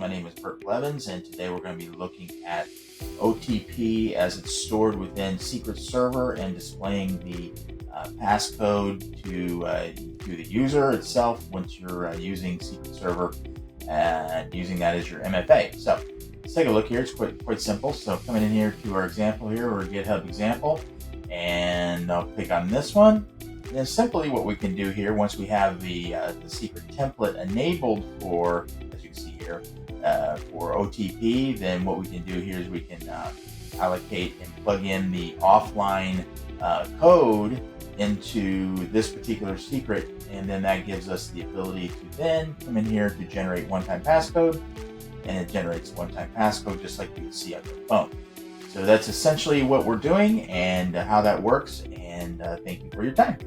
My name is Bert Blevins, and today we're going to be looking at OTP as it's stored within Secret Server and displaying the passcode to the user itself once you're using Secret Server and using that as your MFA. So let's take a look here. It's quite simple. So coming in here to our example here, or GitHub example, and I'll click on this one. And then simply what we can do here, once we have the secret template enabled for, as you can see here, for OTP, then what we can do here is we can allocate and plug in the offline code into this particular secret, and then that gives us the ability to then come in here to generate one-time passcode, and it generates one-time passcode just like you can see on your phone. So that's essentially what we're doing and how that works, and thank you for your time.